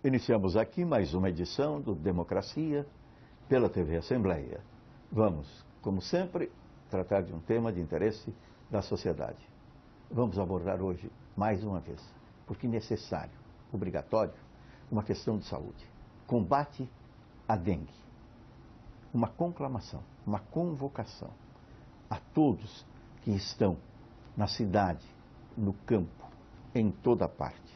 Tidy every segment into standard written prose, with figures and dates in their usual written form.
Iniciamos aqui mais uma edição do Democracia pela TV Assembleia. Vamos, como sempre, tratar de um tema de interesse da sociedade. Vamos abordar hoje, mais uma vez, porque necessário, obrigatório, uma questão de saúde. Combate à dengue. Uma conclamação, uma convocação a todos que estão na cidade, no campo, em toda parte.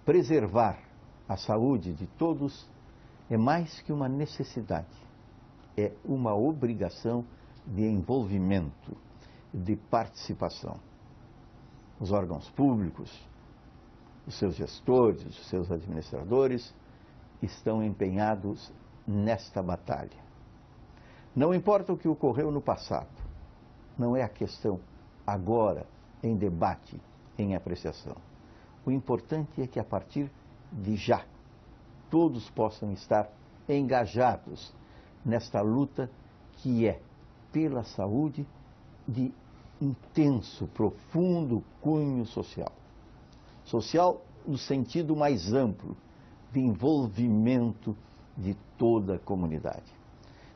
Preservar a saúde de todos é mais que uma necessidade, é uma obrigação de envolvimento, de participação. Os órgãos públicos, os seus gestores, os seus administradores estão empenhados nesta batalha. Não importa o que ocorreu no passado, não é a questão agora em debate, em apreciação. O importante é que a partir de já, todos possam estar engajados nesta luta que é pela saúde de intenso, profundo cunho social. Social no sentido mais amplo, de envolvimento de toda a comunidade.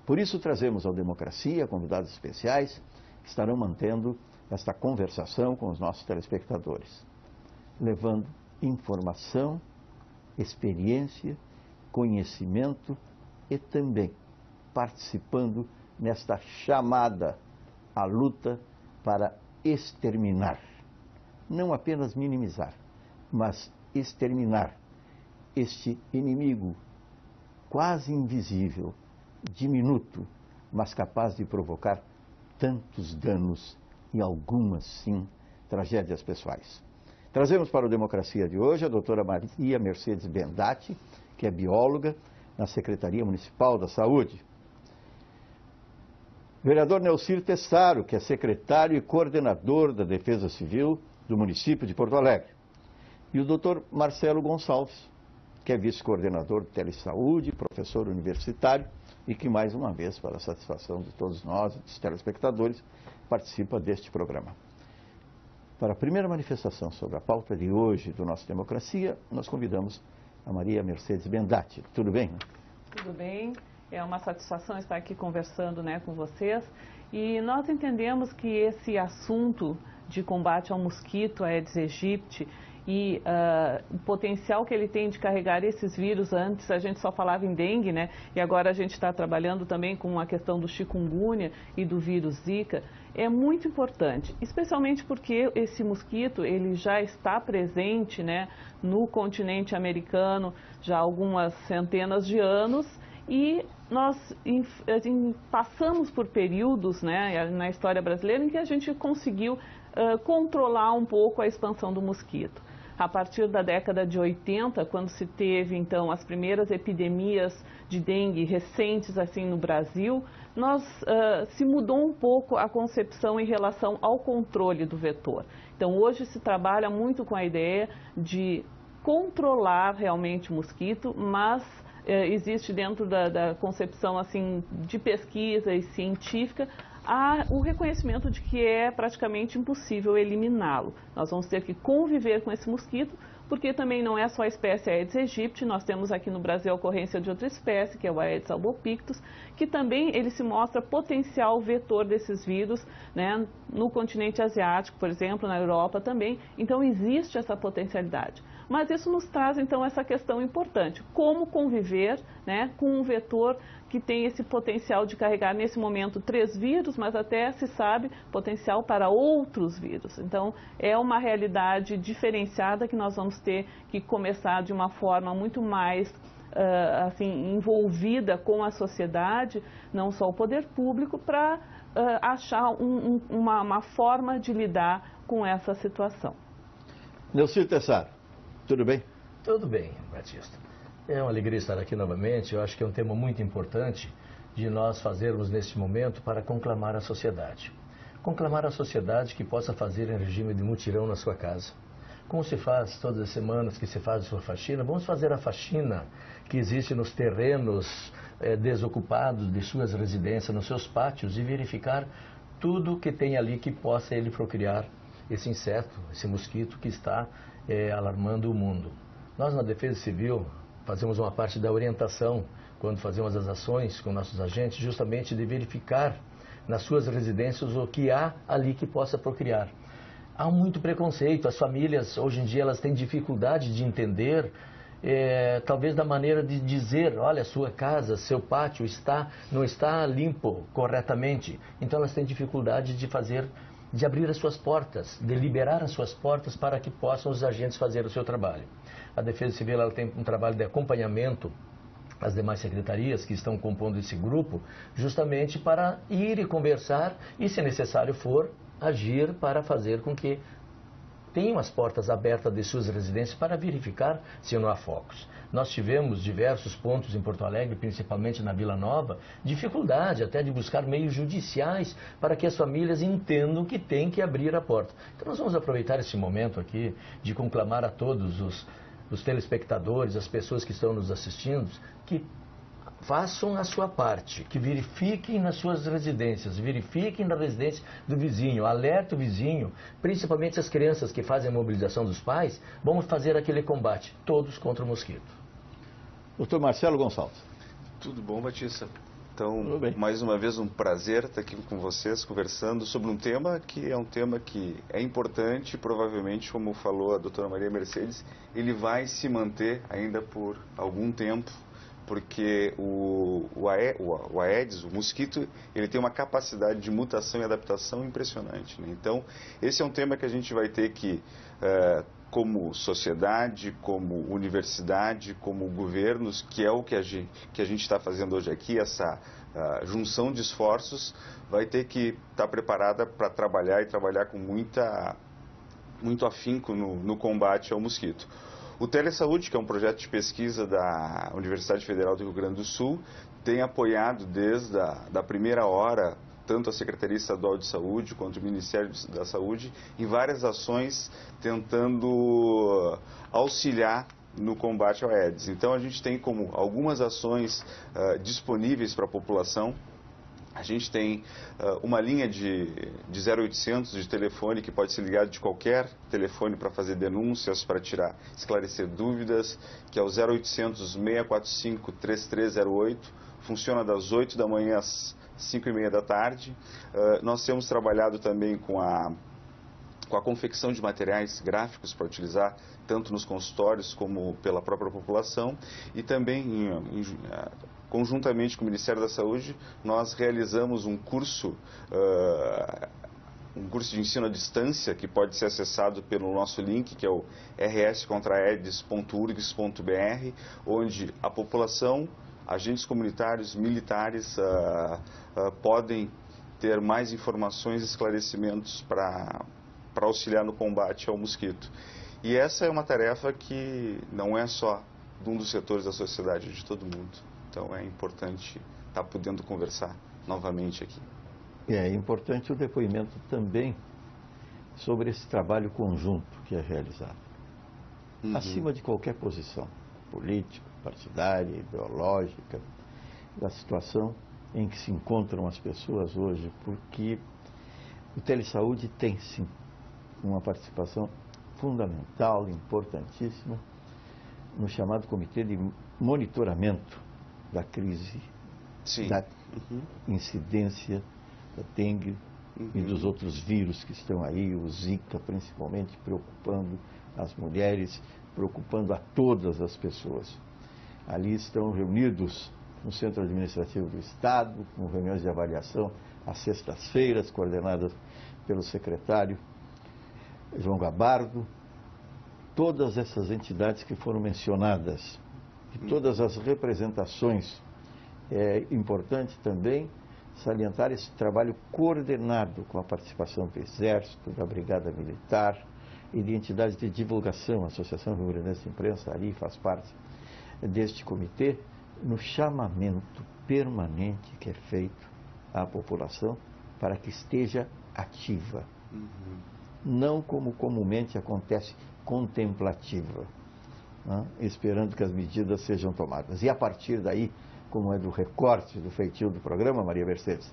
Por isso trazemos ao Democracia convidados especiais que estarão mantendo esta conversação com os nossos telespectadores, levando informação, experiência, conhecimento e também participando nesta chamada à luta para exterminar, não apenas minimizar, mas exterminar este inimigo quase invisível, diminuto, mas capaz de provocar tantos danos e algumas, sim, tragédias pessoais. Trazemos para o Democracia de hoje a doutora Maria Mercedes Bendatti, que é bióloga na Secretaria Municipal da Saúde. Vereador Nelcir Tessaro, que é secretário e coordenador da Defesa Civil do município de Porto Alegre. E o doutor Marcelo Gonçalves, que é vice-coordenador de Telesaúde, professor universitário e que, mais uma vez, para a satisfação de todos nós, dos telespectadores, participa deste programa. Para a primeira manifestação sobre a pauta de hoje do nosso Democracia, nós convidamos a Maria Mercedes Bendatti. Tudo bem? Tudo bem. É uma satisfação estar aqui conversando, com vocês. E nós entendemos que esse assunto de combate ao mosquito, a Aedes aegypti, e o potencial que ele tem de carregar esses vírus, antes a gente só falava em dengue, e agora a gente está trabalhando também com a questão do chikungunya e do vírus Zika, é muito importante, especialmente porque esse mosquito ele já está presente, no continente americano já há algumas centenas de anos. E nós passamos por períodos, na história brasileira em que a gente conseguiu controlar um pouco a expansão do mosquito. A partir da década de 80, quando se teve, então, as primeiras epidemias de dengue recentes, assim, no Brasil, se mudou um pouco a concepção em relação ao controle do vetor. Então, hoje se trabalha muito com a ideia de controlar realmente o mosquito, mas existe dentro da concepção assim, de pesquisa e científica o reconhecimento de que é praticamente impossível eliminá-lo. Nós vamos ter que conviver com esse mosquito, porque também não é só a espécie Aedes aegypti, nós temos aqui no Brasil a ocorrência de outra espécie, que é o Aedes albopictus, que também ele se mostra potencial vetor desses vírus, no continente asiático, por exemplo, na Europa também. Então existe essa potencialidade. Mas isso nos traz, então, essa questão importante. Como conviver com um vetor que tem esse potencial de carregar, nesse momento, 3 vírus, mas até se sabe potencial para outros vírus. Então, é uma realidade diferenciada que nós vamos ter que começar de uma forma muito mais envolvida com a sociedade, não só o poder público, para achar uma forma de lidar com essa situação. Nelcir Tessaro, tudo bem? Tudo bem, Batista. É uma alegria estar aqui novamente. Eu acho que é um tema muito importante de nós fazermos neste momento para conclamar a sociedade. Conclamar a sociedade que possa fazer em regime de mutirão na sua casa. Como se faz todas as semanas que se faz a sua faxina, vamos fazer a faxina que existe nos terrenos desocupados de suas residências, nos seus pátios, e verificar tudo que tem ali que possa ele procriar esse inseto, esse mosquito que está alarmando o mundo. Nós, na Defesa Civil, fazemos uma parte da orientação, quando fazemos as ações com nossos agentes, justamente de verificar nas suas residências o que há ali que possa procriar. Há muito preconceito, as famílias, hoje em dia, elas têm dificuldade de entender, talvez da maneira de dizer, olha, sua casa, seu pátio não está limpo corretamente. Então, elas têm dificuldade de abrir as suas portas, de liberar as suas portas para que possam os agentes fazer o seu trabalho. A Defesa Civil ela tem um trabalho de acompanhamento às demais secretarias que estão compondo esse grupo, justamente para ir e conversar e, se necessário for, agir para fazer com que tenham as portas abertas de suas residências para verificar se não há focos. Nós tivemos diversos pontos em Porto Alegre, principalmente na Vila Nova, dificuldade até de buscar meios judiciais para que as famílias entendam que tem que abrir a porta. Então nós vamos aproveitar esse momento aqui de conclamar a todos os telespectadores, as pessoas que estão nos assistindo, que façam a sua parte, que verifiquem nas suas residências, verifiquem na residência do vizinho, alerta o vizinho, principalmente as crianças que fazem a mobilização dos pais, vamos fazer aquele combate, todos contra o mosquito. Doutor Marcelo Gonçalves. Tudo bom, Batista? Então, mais uma vez, um prazer estar aqui com vocês, conversando sobre um tema que é importante, provavelmente, como falou a doutora Maria Mercedes, ele vai se manter ainda por algum tempo, porque o Aedes, o mosquito, ele tem uma capacidade de mutação e adaptação impressionante, né? Então, esse é um tema que a gente vai ter que, como sociedade, como universidade, como governos, que é o que a gente está fazendo hoje aqui, essa junção de esforços, vai ter que estar preparada para trabalhar e trabalhar com muito afinco no combate ao mosquito. O Telesaúde, que é um projeto de pesquisa da Universidade Federal do Rio Grande do Sul, tem apoiado desde a primeira hora tanto a Secretaria Estadual de Saúde quanto o Ministério da Saúde em várias ações tentando auxiliar no combate ao Aedes. Então a gente tem como algumas ações disponíveis para a população. A gente tem uma linha de 0800 de telefone que pode ser ligado de qualquer telefone para fazer denúncias, para esclarecer dúvidas, que é o 0800 645 3308, funciona das 8 da manhã às 5h30 da tarde. Nós temos trabalhado também com a confecção de materiais gráficos para utilizar tanto nos consultórios como pela própria população e também conjuntamente com o Ministério da Saúde, nós realizamos um curso de ensino à distância que pode ser acessado pelo nosso link, que é o rscontraedes.urgs.br, onde a população, agentes comunitários, militares podem ter mais informações e esclarecimentos para auxiliar no combate ao mosquito. E essa é uma tarefa que não é só de um dos setores da sociedade, é de todo mundo. Então é importante estar podendo conversar novamente aqui. É importante o depoimento também sobre esse trabalho conjunto que é realizado. Acima de qualquer posição política, partidária, ideológica, da situação em que se encontram as pessoas hoje, porque o Telesaúde tem sim uma participação fundamental, importantíssima, no chamado Comitê de Monitoramento da crise, da incidência da dengue e dos outros vírus que estão aí, o Zika principalmente, preocupando as mulheres, preocupando a todas as pessoas. Ali estão reunidos no Centro Administrativo do Estado, com reuniões de avaliação às sextas-feiras, coordenadas pelo secretário João Gabardo, todas essas entidades que foram mencionadas, e todas as representações. É importante também salientar esse trabalho coordenado com a participação do Exército, da Brigada Militar e de entidades de divulgação. A Associação Rio Grandense de Imprensa ali faz parte deste comitê, no chamamento permanente que é feito à população para que esteja ativa. Não como comumente acontece, contemplativa, né? Esperando que as medidas sejam tomadas. E a partir daí, como é do recorte do feitio do programa, Maria Mercedes,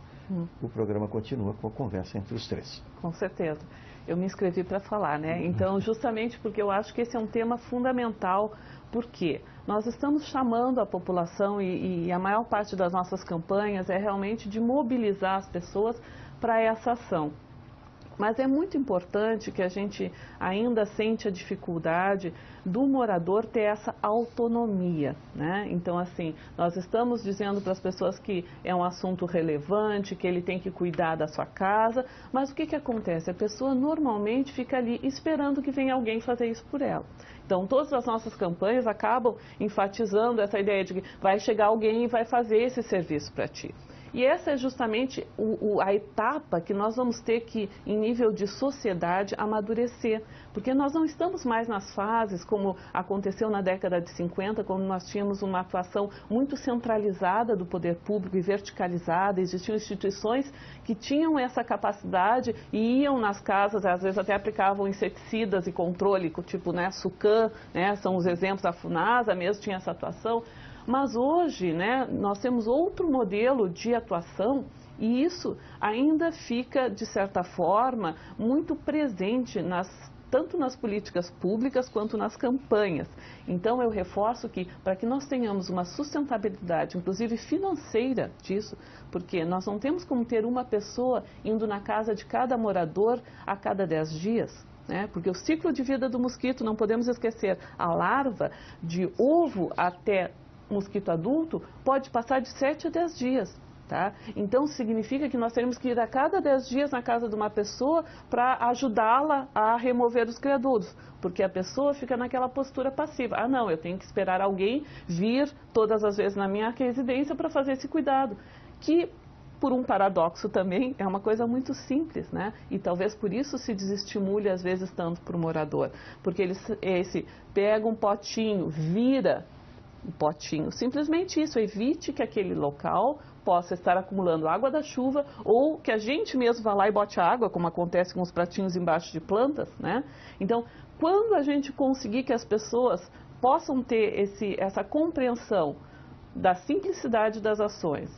o programa continua com a conversa entre os três. Com certeza. Eu me inscrevi para falar, né? Então, justamente porque eu acho que esse é um tema fundamental, porque nós estamos chamando a população e a maior parte das nossas campanhas é realmente de mobilizar as pessoas para essa ação. Mas é muito importante que a gente ainda sente a dificuldade do morador ter essa autonomia, né? Então, assim, nós estamos dizendo para as pessoas que é um assunto relevante, que ele tem que cuidar da sua casa, mas o que acontece? A pessoa normalmente fica ali esperando que venha alguém fazer isso por ela. Então, todas as nossas campanhas acabam enfatizando essa ideia de que vai chegar alguém e vai fazer esse serviço para ti. E essa é justamente a etapa que nós vamos ter que, em nível de sociedade, amadurecer. Porque nós não estamos mais nas fases como aconteceu na década de 50, quando nós tínhamos uma atuação muito centralizada do poder público e verticalizada. Existiam instituições que tinham essa capacidade e iam nas casas, às vezes até aplicavam inseticidas e controle, tipo, né, SUCAM, né, são os exemplos, a FUNASA mesmo tinha essa atuação. Mas hoje, né, nós temos outro modelo de atuação e isso ainda fica, de certa forma, muito presente tanto nas políticas públicas quanto nas campanhas. Então, eu reforço que, para que nós tenhamos uma sustentabilidade, inclusive financeira disso, porque nós não temos como ter uma pessoa indo na casa de cada morador a cada 10 dias. Né? Porque o ciclo de vida do mosquito, não podemos esquecer, a larva de ovo até mosquito adulto pode passar de 7 a 10 dias. Tá? Então, significa que nós teremos que ir a cada 10 dias na casa de uma pessoa para ajudá-la a remover os criadouros, porque a pessoa fica naquela postura passiva. Ah, não, eu tenho que esperar alguém vir todas as vezes na minha residência para fazer esse cuidado, que, por um paradoxo também, é uma coisa muito simples, né? E talvez por isso se desestimule às vezes tanto para o morador, porque ele pega um potinho, vira um potinho, simplesmente isso, evite que aquele local possa estar acumulando água da chuva ou que a gente mesmo vá lá e bote água, como acontece com os pratinhos embaixo de plantas, né? Então, quando a gente conseguir que as pessoas possam ter essa compreensão da simplicidade das ações,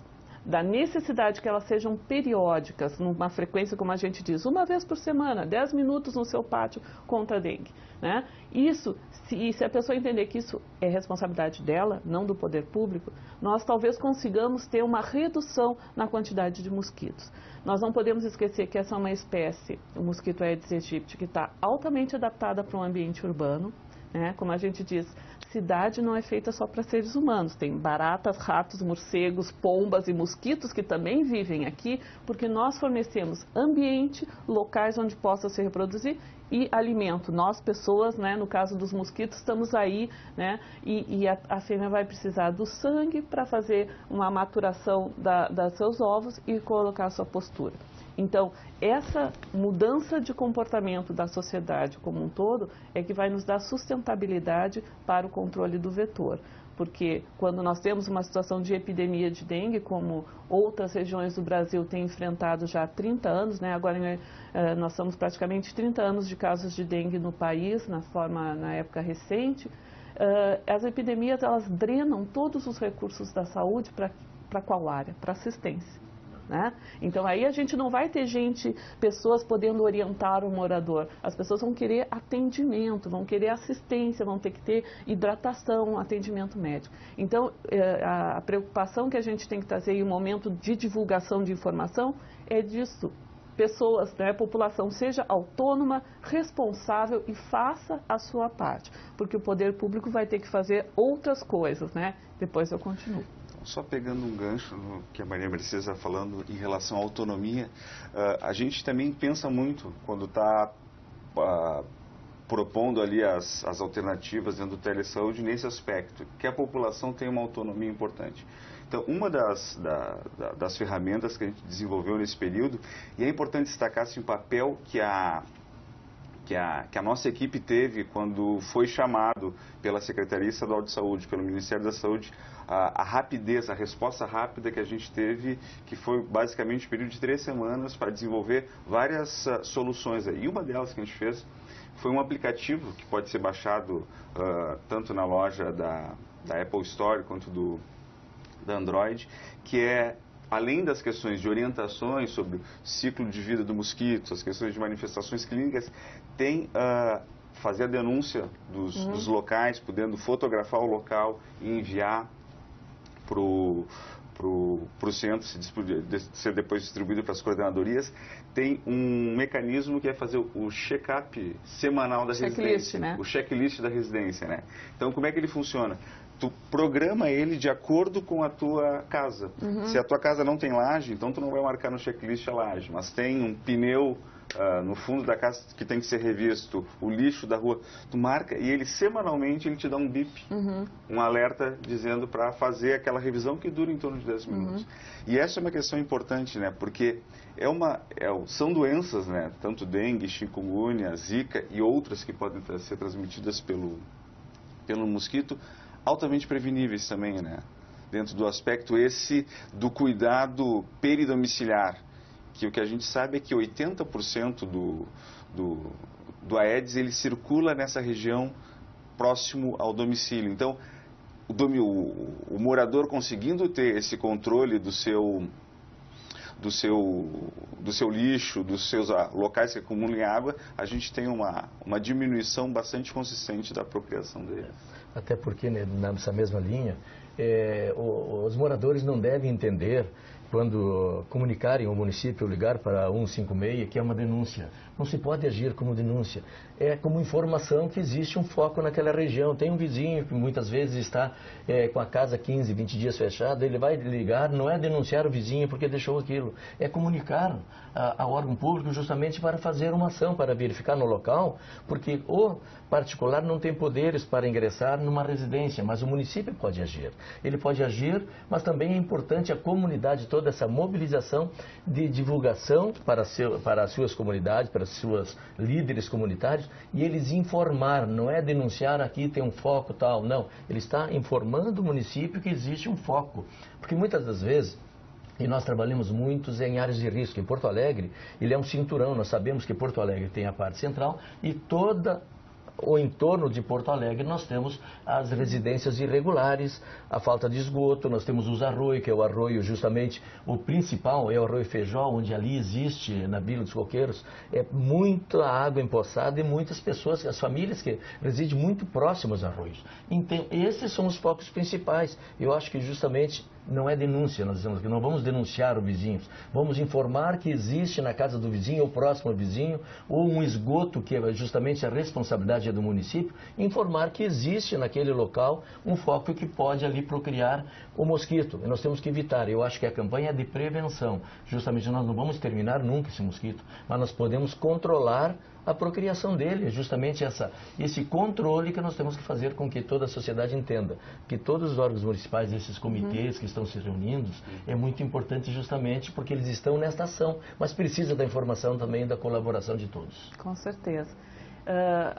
da necessidade que elas sejam periódicas, numa frequência, como a gente diz, uma vez por semana, 10 minutos no seu pátio contra a dengue, né? Isso, se a pessoa entender que isso é responsabilidade dela, não do poder público, nós talvez consigamos ter uma redução na quantidade de mosquitos. Nós não podemos esquecer que essa é uma espécie, o mosquito Aedes aegypti, que está altamente adaptada para um ambiente urbano, né? Como a gente diz, cidade não é feita só para seres humanos. Tem baratas, ratos, morcegos, pombas e mosquitos que também vivem aqui, porque nós fornecemos ambiente, locais onde possa se reproduzir e alimento. Nós, pessoas, né, no caso dos mosquitos, estamos aí, né, e a fêmea vai precisar do sangue para fazer uma maturação dos seus ovos e colocar a sua postura. Então, essa mudança de comportamento da sociedade como um todo é que vai nos dar sustentabilidade para o controle do vetor. Porque quando nós temos uma situação de epidemia de dengue, como outras regiões do Brasil têm enfrentado já há 30 anos, né? Agora nós estamos praticamente 30 anos de casos de dengue no país, na época recente, as epidemias elas drenam todos os recursos da saúde para qual área? Para assistência. Né? Então aí a gente não vai ter pessoas podendo orientar o morador. As pessoas vão querer atendimento, vão querer assistência, vão ter que ter hidratação, atendimento médico. Então a preocupação que a gente tem que trazer em um momento de divulgação de informação é disso. Pessoas, né, a população seja autônoma, responsável e faça a sua parte. Porque o poder público vai ter que fazer outras coisas, né? Depois eu continuo. Só pegando um gancho no que a Maria Mercedes está falando em relação à autonomia, a gente também pensa muito quando está propondo ali as alternativas dentro do telesaúde nesse aspecto, que a população tem uma autonomia importante. Então, uma das ferramentas que a gente desenvolveu nesse período, e é importante destacar assim, o papel que a nossa equipe teve quando foi chamado pela Secretaria Estadual de Saúde, pelo Ministério da Saúde, a rapidez, a resposta rápida que a gente teve, que foi basicamente um período de 3 semanas para desenvolver várias soluções. E uma delas que a gente fez foi um aplicativo que pode ser baixado tanto na loja da Apple Store quanto da Android, que é além das questões de orientações sobre ciclo de vida do mosquito, as questões de manifestações clínicas, tem fazer a denúncia dos locais, podendo fotografar o local e enviar para o centro, ser depois distribuído para as coordenadorias. Tem um mecanismo que é fazer o check-up semanal da residência, né? O checklist da residência, né? Então, como é que ele funciona? Tu programa ele de acordo com a tua casa. Se a tua casa não tem laje, então tu não vai marcar no checklist a laje, mas tem um pneu no fundo da casa que tem que ser revisto, o lixo da rua, tu marca e ele semanalmente ele te dá um bip, um alerta dizendo para fazer aquela revisão que dura em torno de 10 minutos. E essa é uma questão importante, né? Porque são doenças, né? Tanto dengue, chikungunya, zika e outras que podem ser transmitidas pelo mosquito, altamente preveníveis também, né? Dentro do aspecto esse do cuidado peridomiciliar, que o que a gente sabe é que 80% do Aedes ele circula nessa região próximo ao domicílio. Então, o morador conseguindo ter esse controle do seu lixo, dos seus locais que acumulam água, a gente tem uma diminuição bastante consistente da procriação dele. Até porque, né, nessa mesma linha, os moradores não devem entender, quando comunicarem ao município ou ligar para 156, que é uma denúncia. Não se pode agir como denúncia. É como informação que existe um foco naquela região. Tem um vizinho que muitas vezes está com a casa 15, 20 dias fechada, ele vai ligar, não é denunciar o vizinho porque deixou aquilo, é comunicar ao órgão público justamente para fazer uma ação, para verificar no local, porque o particular não tem poderes para ingressar numa residência, mas o município pode agir. Ele pode agir, mas também é importante a comunidade, toda essa mobilização de divulgação para as suas comunidades, para as suas líderes comunitários, e eles informar, não é denunciar aqui tem um foco tal, não. Ele está informando o município que existe um foco, porque muitas das vezes, e nós trabalhamos muitos em áreas de risco. Em Porto Alegre, ele é um cinturão, nós sabemos que Porto Alegre tem a parte central e toda o entorno de Porto Alegre nós temos as residências irregulares, a falta de esgoto, nós temos os arroios, que é o arroio justamente, o principal é o arroio Feijó, onde ali existe, na Vila dos Coqueiros, muita água empoçada e muitas pessoas, as famílias que residem muito próximas aos arroios. Então, esses são os focos principais. Eu acho que justamente não é denúncia, nós dizemos que não vamos denunciar o vizinho, vamos informar que existe na casa do vizinho ou próximo ao vizinho, ou um esgoto que é justamente a responsabilidade do município, informar que existe naquele local um foco que pode ali procriar o mosquito. E nós temos que evitar. Eu acho que a campanha é de prevenção. Justamente nós não vamos terminar nunca esse mosquito, mas nós podemos controlar a procriação dele, é justamente esse controle que nós temos que fazer com que toda a sociedade entenda, que todos os órgãos municipais, esses comitês que estão se reunindo, é muito importante justamente porque eles estão nesta ação, mas precisa da informação também e da colaboração de todos. Com certeza.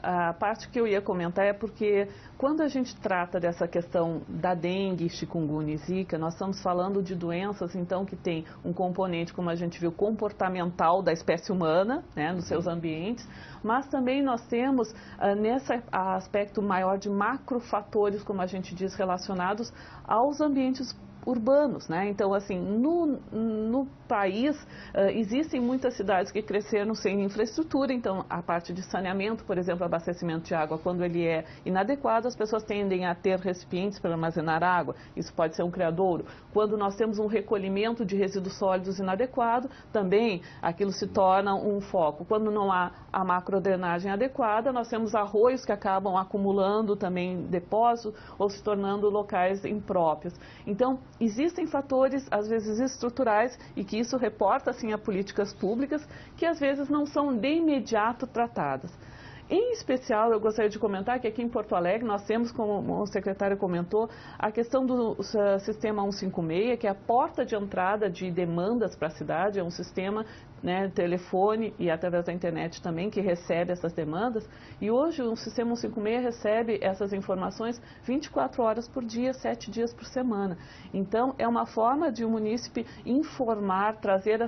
A parte que eu ia comentar é porque quando a gente trata dessa questão da dengue, chikungunya e zika, nós estamos falando de doenças, então, que tem um componente, como a gente viu, comportamental da espécie humana, né, nos seus ambientes, mas também nós temos, nesse aspecto maior de macrofatores, como a gente diz, relacionados aos ambientes urbanos, né? Então, assim, no país, existem muitas cidades que cresceram sem infraestrutura, então a parte de saneamento, por exemplo, abastecimento de água, quando ele é inadequado, as pessoas tendem a ter recipientes para armazenar água, isso pode ser um criadouro. Quando nós temos um recolhimento de resíduos sólidos inadequado, também aquilo se torna um foco. Quando não há a macrodrenagem adequada, nós temos arroios que acabam acumulando também depósitos ou se tornando locais impróprios. Então, existem fatores, às vezes, estruturais e que isso reporta, assim, a políticas públicas que, às vezes, não são de imediato tratadas. Em especial, eu gostaria de comentar que aqui em Porto Alegre nós temos, como o secretário comentou, a questão do sistema 156, que é a porta de entrada de demandas para a cidade, é um sistema né, telefone e através da internet também, que recebe essas demandas. E hoje o Sistema 156 recebe essas informações 24 horas por dia, 7 dias por semana. Então, é uma forma de o munícipe informar, trazer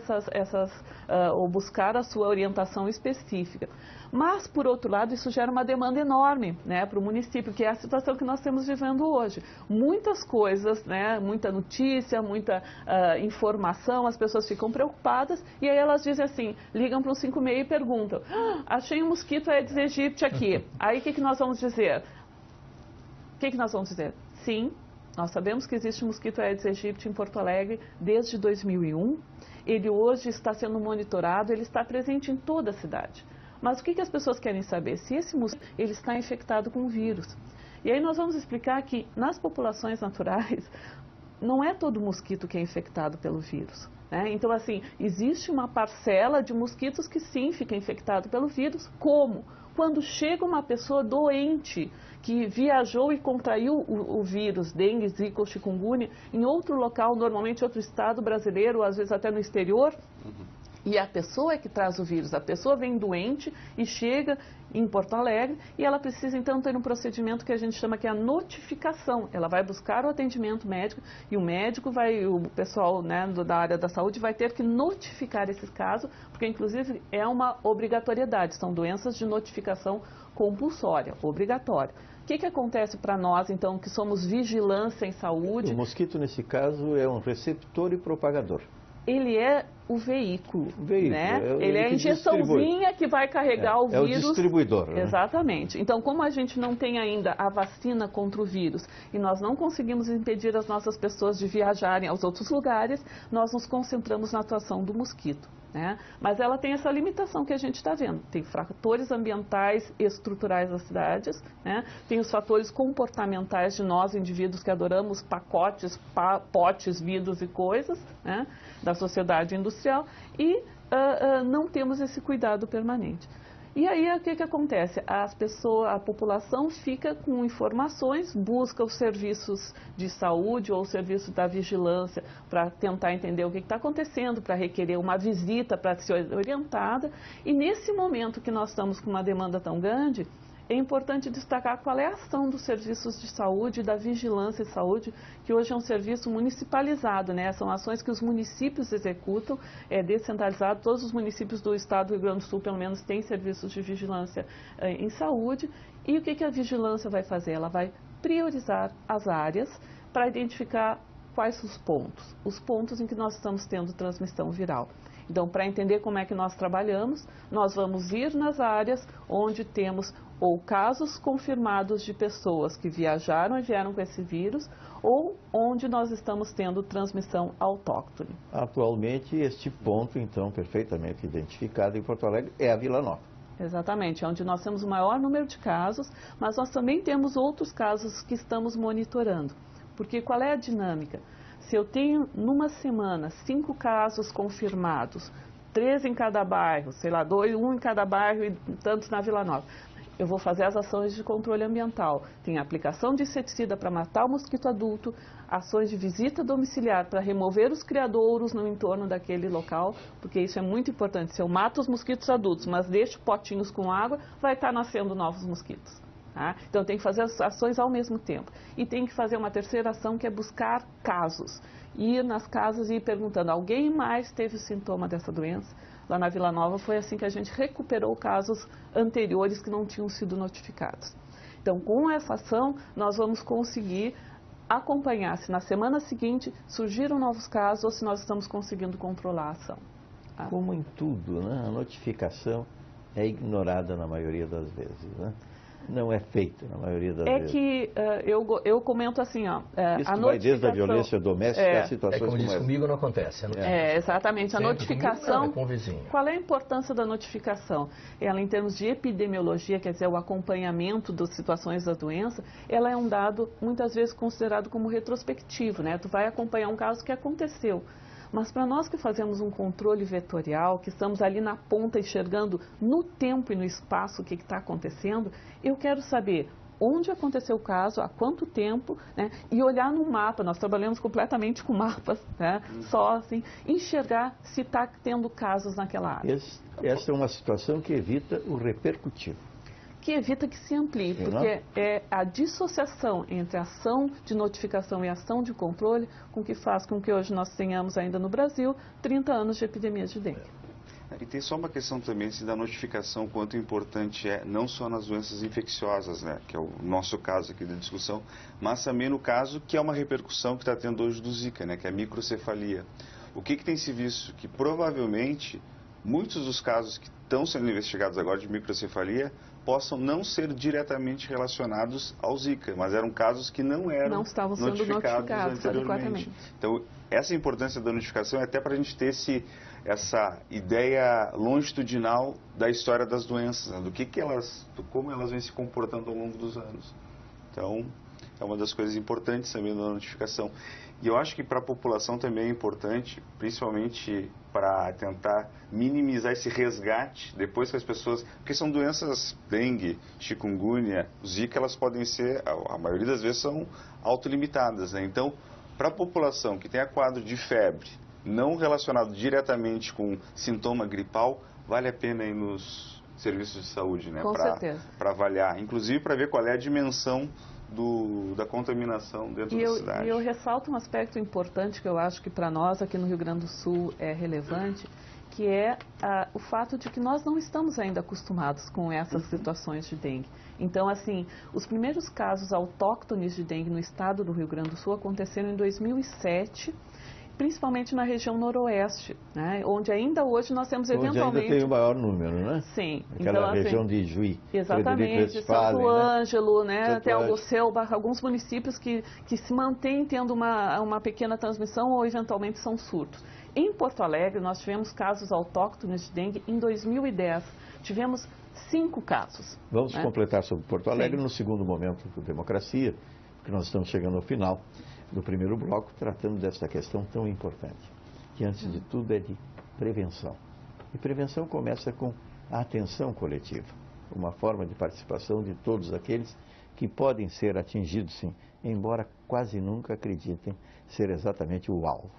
ou buscar a sua orientação específica. Mas, por outro lado, isso gera uma demanda enorme, né, para o município, que é a situação que nós estamos vivendo hoje. Muitas coisas, né, muita notícia, muita informação, as pessoas ficam preocupadas e aí elas dizem assim, ligam para o 156 e perguntam, achei um mosquito Aedes aegypti aqui. Aí o que nós vamos dizer? O que nós vamos dizer? Sim, nós sabemos que existe um mosquito Aedes aegypti em Porto Alegre desde 2001. Ele hoje está sendo monitorado, ele está presente em toda a cidade. Mas o que as pessoas querem saber? Se esse mosquito ele está infectado com o vírus. E aí nós vamos explicar que nas populações naturais não é todo mosquito que é infectado pelo vírus, né? Então, assim, existe uma parcela de mosquitos que sim fica infectado pelo vírus. Como? Quando chega uma pessoa doente que viajou e contraiu o vírus, dengue, zika ou chikungunya, em outro local, normalmente outro estado brasileiro, ou às vezes até no exterior, e a pessoa é que traz o vírus, a pessoa vem doente e chega em Porto Alegre e ela precisa então ter um procedimento que a gente chama que é a notificação. Ela vai buscar o atendimento médico e o pessoal, né, da área da saúde vai ter que notificar esse caso, porque inclusive é uma obrigatoriedade, são doenças de notificação compulsória, obrigatória. O que acontece para nós, então, que somos vigilância em saúde? O mosquito, nesse caso, é um receptor e propagador. Ele é o veículo, né? Ele é a injeçãozinha que vai carregar o vírus. É o distribuidor. Né? Exatamente. Então, como a gente não tem ainda a vacina contra o vírus e nós não conseguimos impedir as nossas pessoas de viajarem aos outros lugares, nós nos concentramos na atuação do mosquito, né? Mas ela tem essa limitação que a gente está vendo. Tem fatores ambientais e estruturais das cidades, né? Tem os fatores comportamentais de nós, indivíduos que adoramos pacotes, potes, vidros e coisas, né? Da sociedade industrial e não temos esse cuidado permanente. E aí o que acontece? A população fica com informações, busca os serviços de saúde ou o serviço da vigilância para tentar entender o que está acontecendo, para requerer uma visita, para ser orientada. E nesse momento que nós estamos com uma demanda tão grande, é importante destacar qual é a ação dos serviços de saúde, da vigilância de saúde, que hoje é um serviço municipalizado, né? São ações que os municípios executam, é descentralizado, todos os municípios do estado do Rio Grande do Sul, pelo menos, têm serviços de vigilância em saúde. E o que a vigilância vai fazer? Ela vai priorizar as áreas para identificar quais os pontos em que nós estamos tendo transmissão viral. Então, para entender como é que nós trabalhamos, nós vamos ir nas áreas onde temos ou casos confirmados de pessoas que viajaram e vieram com esse vírus, ou onde nós estamos tendo transmissão autóctone. Atualmente, este ponto, então, perfeitamente identificado em Porto Alegre, é a Vila Nova. Exatamente, é onde nós temos o maior número de casos, mas nós também temos outros casos que estamos monitorando. Porque qual é a dinâmica? Se eu tenho, numa semana, 5 casos confirmados, 3 em cada bairro, sei lá, 1 em cada bairro e tantos na Vila Nova, eu vou fazer as ações de controle ambiental. Tem a aplicação de inseticida para matar o mosquito adulto, ações de visita domiciliar para remover os criadouros no entorno daquele local, porque isso é muito importante. Se eu mato os mosquitos adultos, mas deixo potinhos com água, vai estar nascendo novos mosquitos. Tá? Então, tem que fazer as ações ao mesmo tempo. E tem que fazer uma terceira ação, que é buscar casos. Ir nas casas e ir perguntando, alguém mais teve o sintoma dessa doença? Lá na Vila Nova foi assim que a gente recuperou casos anteriores que não tinham sido notificados. Então, com essa ação, nós vamos conseguir acompanhar se na semana seguinte surgiram novos casos ou se nós estamos conseguindo controlar a ação. Tá? Como em tudo, né? A notificação é ignorada na maioria das vezes, né? Não é feita na maioria das vezes. É que eu comento assim, ó, isso vai desde a violência doméstica a situações como diz comigo, não acontece. Exatamente. A notificação, com o vizinho. Qual é a importância da notificação? Ela, em termos de epidemiologia, quer dizer, o acompanhamento das situações da doença, ela é um dado, muitas vezes, considerado como retrospectivo, né? Tu vai acompanhar um caso que aconteceu. Mas para nós que fazemos um controle vetorial, que estamos ali na ponta enxergando no tempo e no espaço o que está acontecendo, eu quero saber onde aconteceu o caso, há quanto tempo, né? E olhar no mapa, nós trabalhamos completamente com mapas, né? Só assim, enxergar se está tendo casos naquela área. Essa é uma situação que evita o repercutivo. Que evita que se amplie, porque é a dissociação entre ação de notificação e ação de controle com que faz com que hoje nós tenhamos ainda no Brasil 30 anos de epidemia de dengue. E tem só uma questão também assim, da notificação, quanto importante é, não só nas doenças infecciosas, né, que é o nosso caso aqui da discussão, mas também no caso que é uma repercussão que está tendo hoje do Zika, né, que é a microcefalia. O que tem se visto? Que provavelmente muitos dos casos que estão sendo investigados agora de microcefalia possam não ser diretamente relacionados ao Zika, mas eram casos que não estavam sendo notificados anteriormente. Então, essa importância da notificação é até para a gente ter essa ideia longitudinal da história das doenças, né? Como elas vêm se comportando ao longo dos anos. Então, é uma das coisas importantes também da notificação. E eu acho que para a população também é importante, principalmente para tentar minimizar esse resgate depois que as pessoas... Porque são doenças dengue, chikungunya, zika, elas podem ser, a maioria das vezes são autolimitadas, né? Então, para a população que tem quadro de febre, não relacionado diretamente com sintoma gripal, vale a pena ir nos serviços de saúde, né? Com certeza. Para avaliar, inclusive para ver qual é a dimensão da contaminação dentro da cidade. E eu ressalto um aspecto importante que eu acho que para nós aqui no Rio Grande do Sul é relevante, que é o fato de que nós não estamos ainda acostumados com essas situações de dengue. Então, assim, os primeiros casos autóctones de dengue no estado do Rio Grande do Sul aconteceram em 2007, principalmente na região noroeste, né, onde ainda hoje nós temos eventualmente... Onde ainda tem o maior número, né? Sim. Aquela então, região assim, de Juí. Exatamente, Santo Ângelo, né, até Algocel, alguns municípios que se mantêm tendo uma pequena transmissão ou eventualmente são surtos. Em Porto Alegre, nós tivemos casos autóctones de dengue em 2010. Tivemos 5 casos. Vamos completar sobre Porto Alegre Sim. no segundo momento do Democracia, porque nós estamos chegando ao final do primeiro bloco, tratando dessa questão tão importante, que antes de tudo é de prevenção. E prevenção começa com a atenção coletiva, uma forma de participação de todos aqueles que podem ser atingidos, sim, embora quase nunca acreditem ser exatamente o alvo.